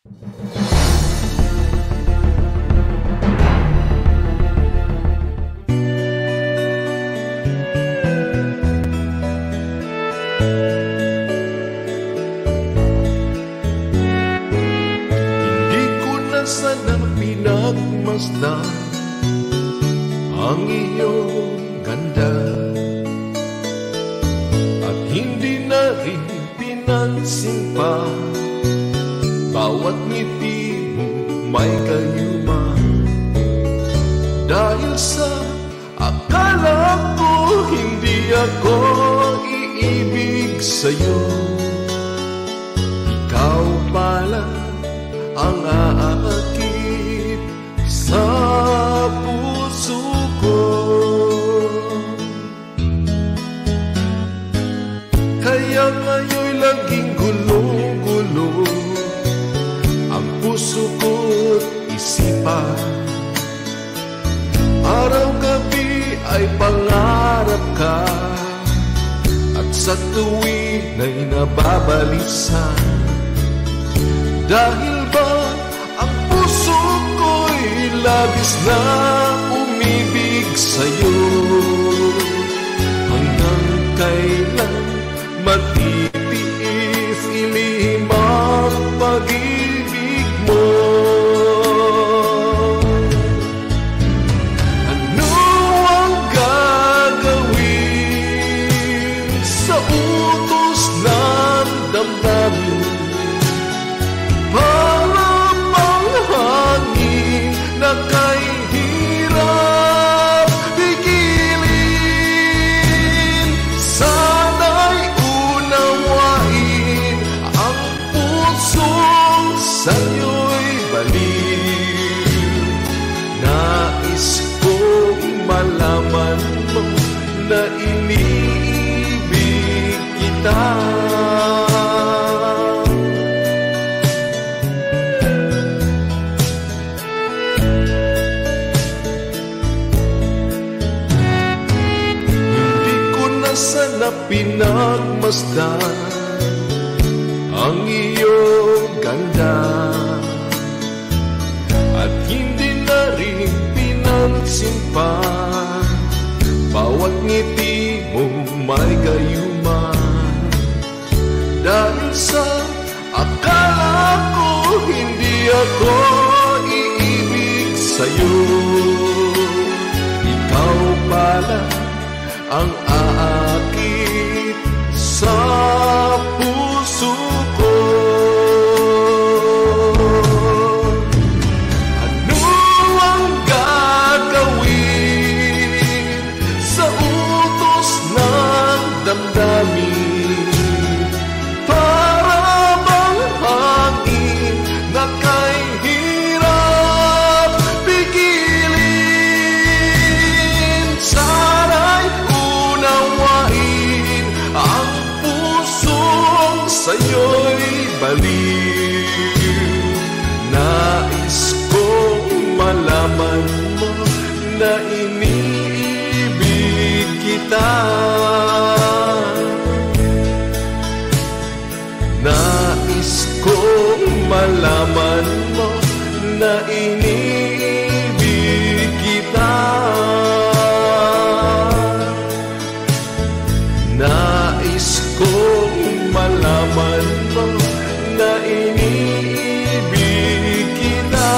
Hindi ko na sana pinagmasdan ang iyong ganda, at hindi na rin pinansin pa bawat ngiti mo may gayuma. Dahil sa akala ko hindi ako iibig sa'yo, ikaw pala ang aakit sa puso ko. Kaya ngayon'y laging gulo-gulo ang puso ko't isipan. Araw-gabi ay pangarap ka, at sa tuwin ay nababalisan. Dahil ba ang puso ko'y labis na umibig sa'yo? Hanggang kailan matitiis ilihim ang pag-ibig mo? Ano ang gagawin sa utos ng damdamin? Para bang hangin na kay hirap pigilin? Sana'y unawain ang pusong sa'yo'y baliw. Nais kong malaman mo na iniibig kita. Sana pinagmasdan ang iyong ganda, at hindi na rin pinansin pa bawat ngiti mo may gayuma. Dahil sa akala ko hindi ako iibig sa'yo, ikaw pala ang aakit sa puso ko. Ano ang gagawin sa utos ng damdamin? Para bang hangin na kay hirap pigilin? Sana'y unawain ang pusong sa'yo'y baliw. Nais kong malaman mo na iniibig kita. Nais kong malaman mo na iniibig kita. Nais kong malaman mo na iniibig kita.